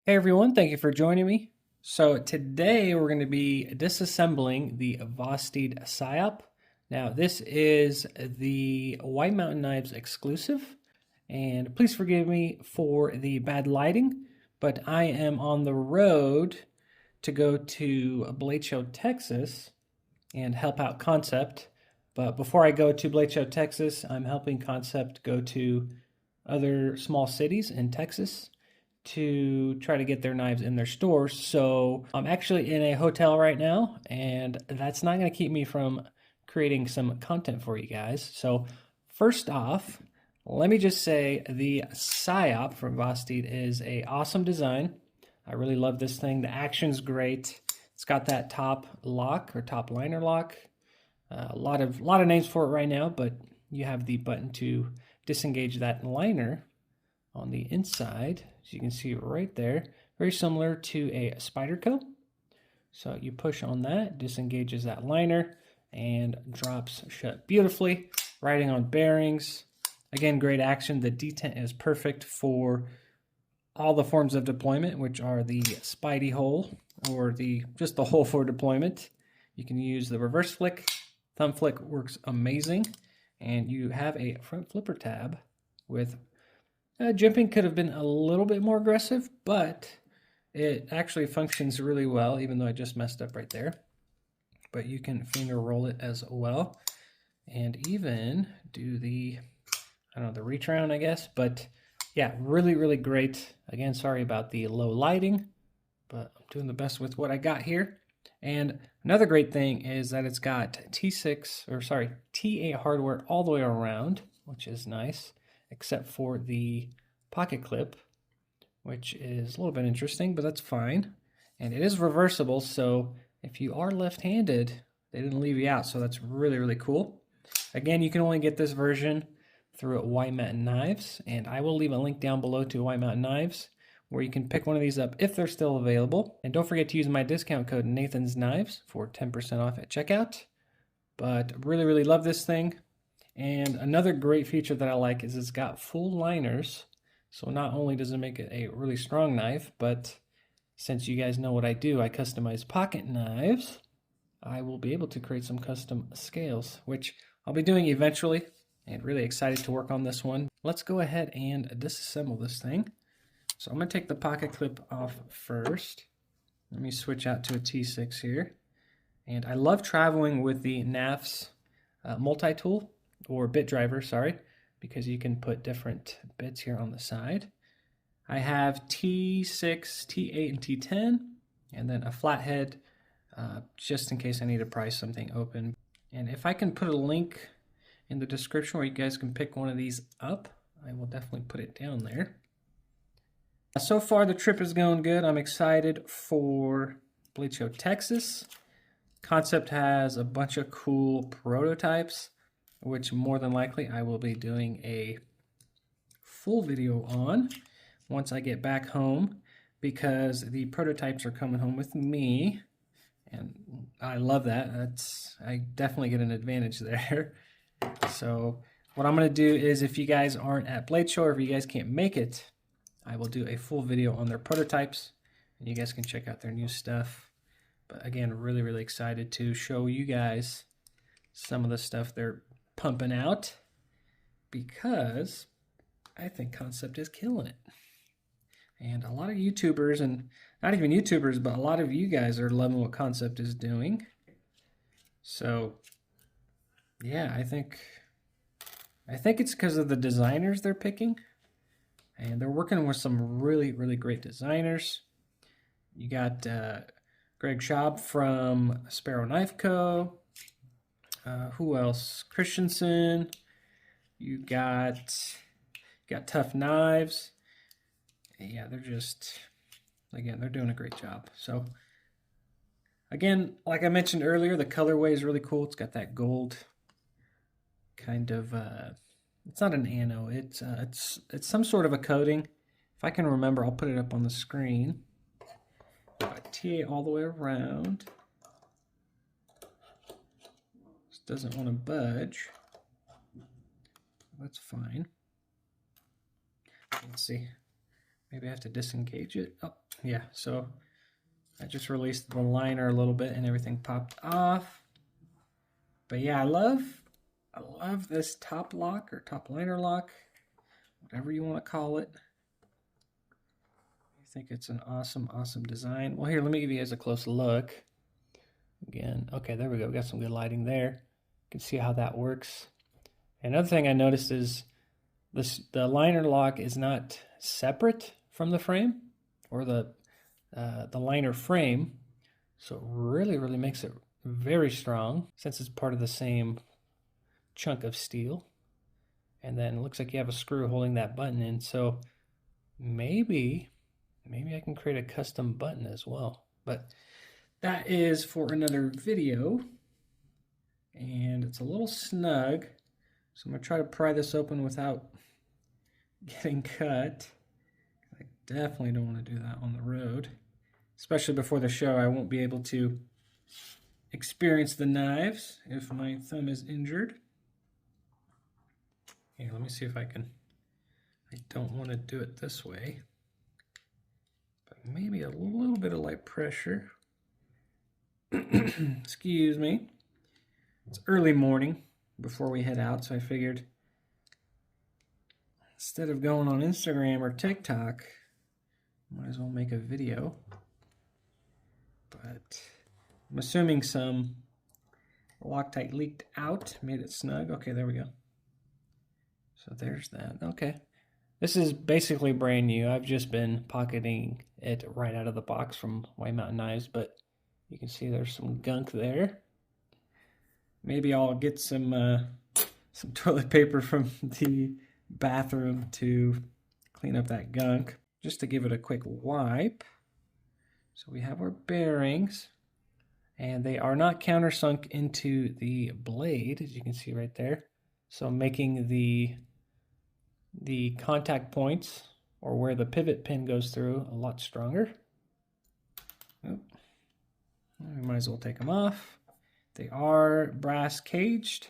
Hey everyone, thank you for joining me. So today we're going to be disassembling the Vosteed PSYOP. Now this is the White Mountain Knives exclusive, and please forgive me for the bad lighting, but I am on the road to go to Blade Show, Texas and help out Concept. But before I go to Blade Show, Texas, I'm helping Concept go to other small cities in Texas to try to get their knives in their stores. So I'm actually in a hotel right now, and that's not going to keep me from creating some content for you guys. So first off, let me just say the PSYOP from Vosteed is a awesome design. I really love this thing. The action's great. It's got that top lock or top liner lock. A lot of names for it right now, but you have the button to disengage that liner on the inside, as you can see right there, very similar to a Spyderco. So you push on that, disengages that liner, and drops shut beautifully, riding on bearings. Again, great action. The detent is perfect for all the forms of deployment, which are the Spidey hole, or just the hole for deployment. You can use the reverse flick. Thumb flick works amazing. And you have a front flipper tab with jimping could have been a little bit more aggressive, but it actually functions really well, even though I just messed up right there. But you can finger roll it as well, and even do the, I don't know, the reach around, I guess. But yeah, really, really great. Again, sorry about the low lighting, but I'm doing the best with what I got here. And another great thing is that it's got TA hardware all the way around, which is nice, except for the pocket clip, which is a little bit interesting, but that's fine. And it is reversible, so if you are left-handed, they didn't leave you out, so that's really, really cool. Again, you can only get this version through White Mountain Knives, and I will leave a link down below to White Mountain Knives, where you can pick one of these up if they're still available. And don't forget to use my discount code Nathan's Knives for 10% off at checkout. But really, really love this thing. And another great feature that I like is it's got full liners. So not only does it make it a really strong knife, but since you guys know what I do, I customize pocket knives, I will be able to create some custom scales, which I'll be doing eventually, and really excited to work on this one. Let's go ahead and disassemble this thing. So I'm going to take the pocket clip off first. Let me switch out to a T6 here. And I love traveling with the KNAFS multi-tool, or bit driver, sorry, because you can put different bits here on the side. I have T6, T8, and T10, and then a flathead, just in case I need to pry something open. And if I can put a link in the description where you guys can pick one of these up, I will definitely put it down there. So far, the trip is going good. I'm excited for Blade Show, Texas. Concept has a bunch of cool prototypes, which more than likely I will be doing a full video on once I get back home, because the prototypes are coming home with me, and I love that. I definitely get an advantage there. So what I'm going to do is, if you guys aren't at Blade Show, or if you guys can't make it, I will do a full video on their prototypes, and you guys can check out their new stuff. But again, really, really excited to show you guys some of the stuff they're pumping out, because I think Concept is killing it. And a lot of YouTubers, and not even YouTubers, but a lot of you guys are loving what Concept is doing. So yeah, I think it's because of the designers they're picking. And they're working with some really, really great designers. You got Greg Schaub from Sparrow Knife Co. Who else? Christensen. You got Tough Knives. Yeah, they're just, again, they're doing a great job. So again, like I mentioned earlier, the colorway is really cool. It's got that gold kind of, it's not an ano, it's some sort of a coating. If I can remember, I'll put it up on the screen. Got TA all the way around. Just doesn't want to budge. That's fine. Let's see. Maybe I have to disengage it. Oh, yeah, so I just released the liner a little bit and everything popped off. But yeah, I love this top lock or top liner lock, whatever you want to call it. I think it's an awesome, awesome design. Well, here, let me give you guys a close look. Again, okay, there we go. We got some good lighting there. You can see how that works. Another thing I noticed is the liner lock is not separate from the frame or the liner frame, so it really makes it very strong since it's part of the same chunk of steel. And then it looks like you have a screw holding that button in, so maybe I can create a custom button as well, but that is for another video. And it's a little snug, so I'm gonna try to pry this open without getting cut. I definitely don't want to do that on the road, especially before the show. I won't be able to experience the knives if my thumb is injured. Here, let me see if I can. I don't want to do it this way, but maybe a little bit of light pressure. Excuse me. It's early morning before we head out, so I figured instead of going on Instagram or TikTok, might as well make a video. But I'm assuming some Loctite leaked out, made it snug. Okay, there we go. So there's that. Okay. This is basically brand new. I've just been pocketing it right out of the box from White Mountain Knives, but you can see there's some gunk there. Maybe I'll get some toilet paper from the bathroom to clean up that gunk, just to give it a quick wipe. So we have our bearings, and they are not countersunk into the blade, as you can see right there. So making the contact points, or where the pivot pin goes through, a lot stronger. Oh. We might as well take them off. They are brass caged,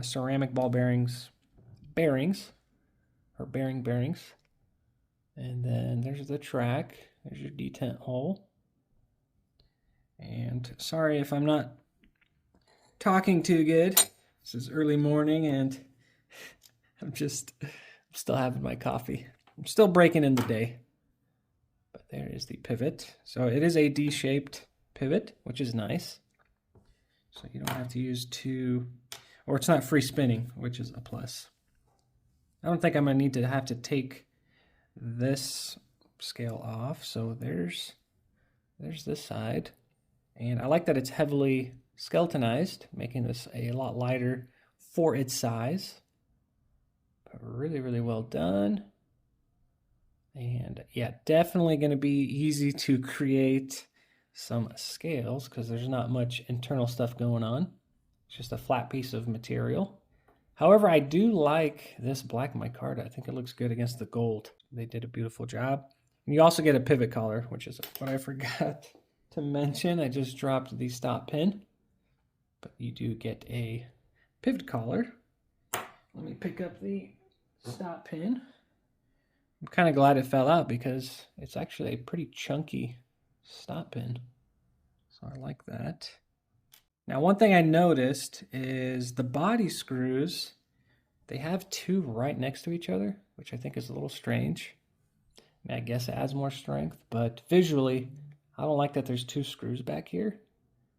ceramic ball bearings, or bearings. And then there's the track. There's your detent hole. And sorry if I'm not talking too good. This is early morning and I'm still having my coffee. I'm still breaking in the day. But there is the pivot. So it is a D-shaped pivot, which is nice. So you don't have to use two, or it's not free spinning, which is a plus. I don't think I'm going to have to take this scale off. So there's this side. And I like that it's heavily skeletonized, making this a lot lighter for its size. But really well done. And yeah, definitely going to be easy to create some scales because there's not much internal stuff going on. It's just a flat piece of material. However, I do like this black micarta. I think it looks good against the gold. They did a beautiful job. And you also get a pivot collar, which is what I forgot to mention. I just dropped the stop pin, but you do get a pivot collar. Let me pick up the stop pin. I'm kind of glad it fell out because it's actually a pretty chunky stop pin. So I like that. Now, one thing I noticed is the body screws, they have two right next to each other, which I think is a little strange. I mean, I guess it adds more strength, but visually, I don't like that there's two screws back here.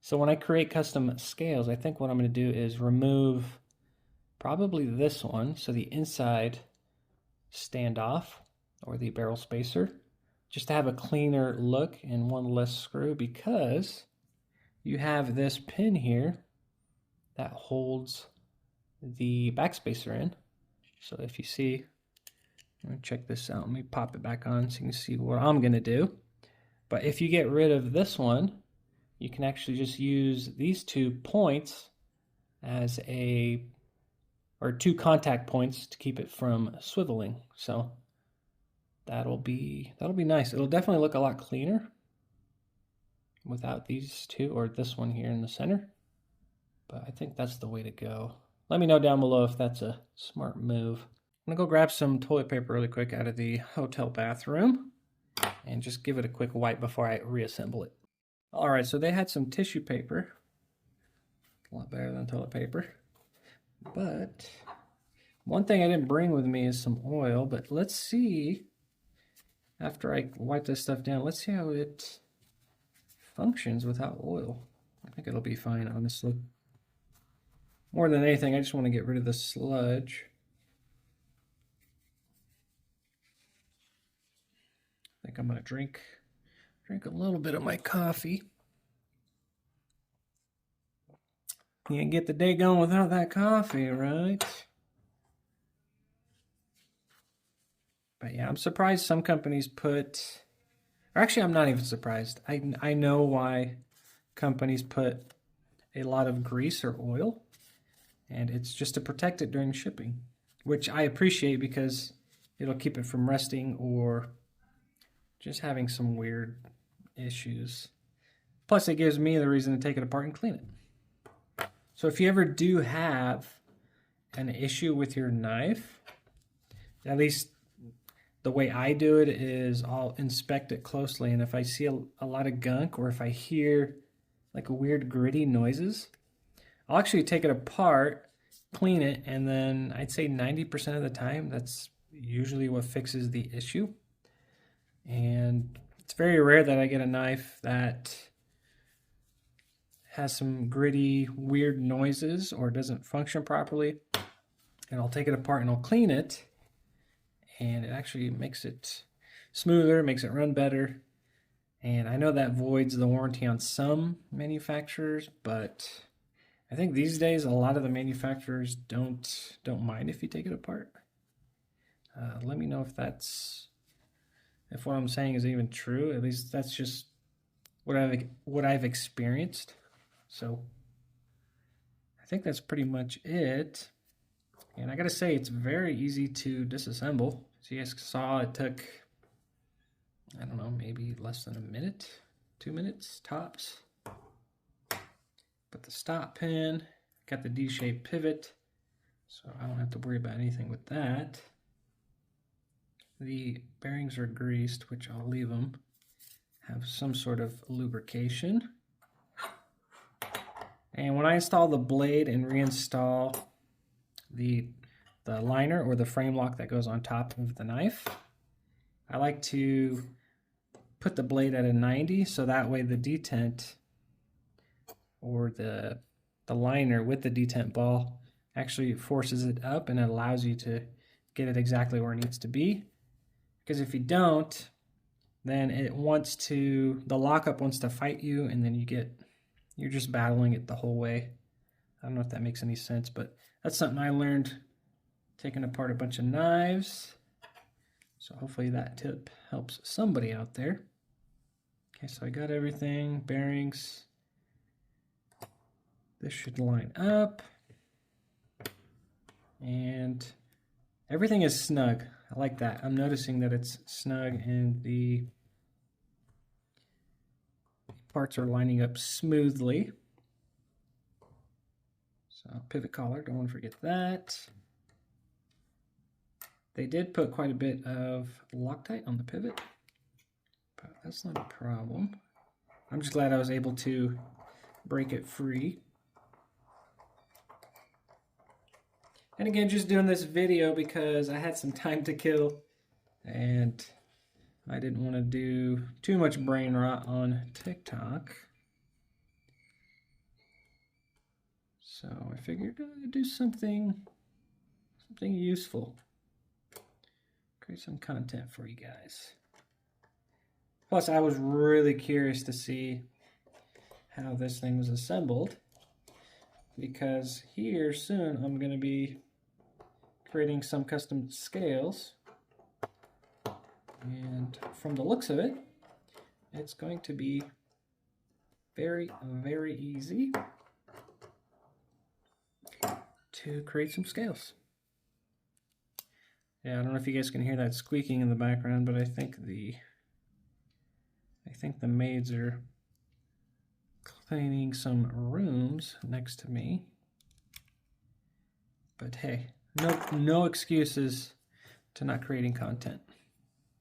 So when I create custom scales, I think what I'm going to do is remove probably this one, so the inside standoff, or the barrel spacer, just to have a cleaner look and one less screw, because you have this pin here that holds the back spacer in. So if you see, let me check this out. Let me pop it back on so you can see what I'm going to do. But if you get rid of this one, you can actually just use these 2 points as or 2 contact points to keep it from swiveling. So that'll be nice. It'll definitely look a lot cleaner without these two, or this one here in the center. But I think that's the way to go. Let me know down below if that's a smart move. I'm gonna go grab some toilet paper really quick out of the hotel bathroom and just give it a quick wipe before I reassemble it. All right, so they had some tissue paper. A lot better than toilet paper. But one thing I didn't bring with me is some oil, but let's see, after I wipe this stuff down, let's see how it functions without oil. I think it'll be fine, honestly. More than anything, I just want to get rid of the sludge. I think I'm gonna drink a little bit of my coffee. You can't get the day going without that coffee, right? But yeah, I'm surprised some companies put, or actually I'm not even surprised. I know why companies put a lot of grease or oil, and it's just to protect it during shipping, which I appreciate because it'll keep it from rusting or just having some weird issues. Plus it gives me the reason to take it apart and clean it. So if you ever do have an issue with your knife, at least the way I do it is I'll inspect it closely, and if I see a lot of gunk or if I hear like weird gritty noises, I'll actually take it apart, clean it, and then I'd say 90% of the time that's usually what fixes the issue. And it's very rare that I get a knife that has some gritty, weird noises or doesn't function properly. And I'll take it apart and I'll clean it, and it actually makes it smoother, makes it run better. And I know that voids the warranty on some manufacturers, but I think these days a lot of the manufacturers don't mind if you take it apart. Let me know if what I'm saying is even true. At least that's just what I've experienced. So I think that's pretty much it. And I gotta say, it's very easy to disassemble. As you guys saw, it took, I don't know, maybe less than a minute, 2 minutes tops. Put the stop pin, got the D-shaped pivot, so I don't have to worry about anything with that. The bearings are greased, which I'll leave them. Have some sort of lubrication. And when I install the blade and reinstall the liner or the frame lock that goes on top of the knife, I like to put the blade at a 90, so that way the detent or the liner with the detent ball actually forces it up and it allows you to get it exactly where it needs to be. Because if you don't, then the lockup wants to fight you, and then you're just battling it the whole way. I don't know if that makes any sense, but that's something I learned taking apart a bunch of knives. So hopefully that tip helps somebody out there. Okay, so I got everything, bearings. This should line up. And everything is snug. I like that. I'm noticing that it's snug and the parts are lining up smoothly. So pivot collar, don't want to forget that. They did put quite a bit of Loctite on the pivot, but that's not a problem. I'm just glad I was able to break it free. And again, just doing this video because I had some time to kill and I didn't want to do too much brain rot on TikTok. So I figured I'd do something useful. Create some content for you guys. Plus, I was really curious to see how this thing was assembled, because here soon I'm going to be creating some custom scales, and from the looks of it, it's going to be very, very easy to create some scales. Yeah, I don't know if you guys can hear that squeaking in the background, but I think the maids are cleaning some rooms next to me. But hey, No excuses to not creating content.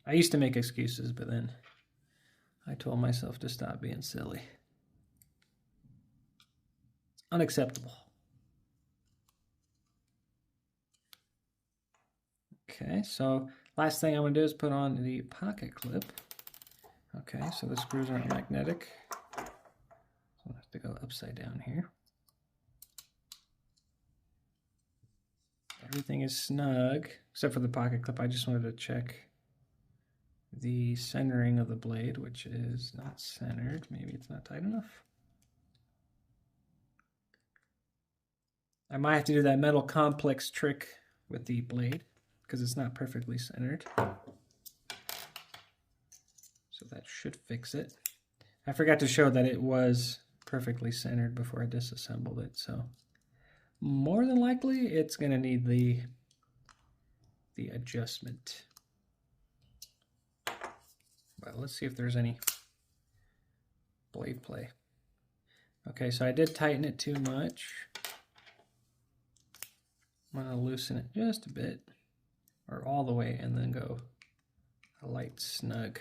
I used to make excuses, but then I told myself to stop being silly. It's unacceptable. Okay, so last thing I'm going to do is put on the pocket clip. Okay, so the screws aren't magnetic. So I'll have to go upside down here. Everything is snug, except for the pocket clip. I just wanted to check the centering of the blade, which is not centered. Maybe it's not tight enough. I might have to do that metal complex trick with the blade because it's not perfectly centered. So that should fix it. I forgot to show that it was perfectly centered before I disassembled it, so more than likely it's going to need the adjustment. But let's see if there's any blade play. Okay, so I did tighten it too much. I'm going to loosen it just a bit, or all the way, and then go a light snug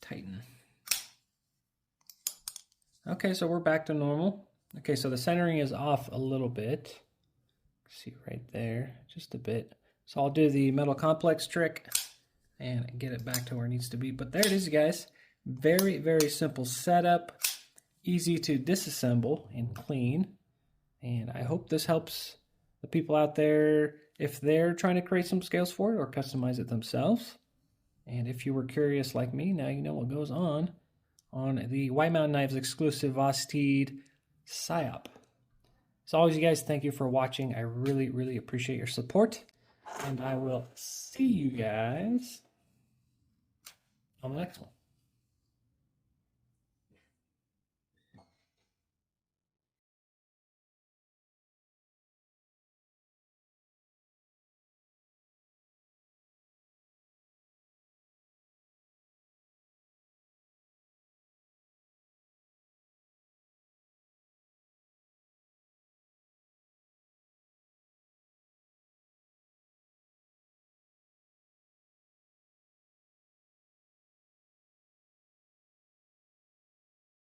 tighten. Okay, so we're back to normal. Okay, so the centering is off a little bit. See right there, just a bit. So I'll do the metal complex trick and get it back to where it needs to be. But there it is, guys. Very, very simple setup. Easy to disassemble and clean. And I hope this helps the people out there if they're trying to create some scales for it or customize it themselves. And if you were curious like me, now you know what goes on the White Mountain Knives exclusive Vosteed PSYOP. As always, you guys, thank you for watching. I really, really appreciate your support. And I will see you guys on the next one.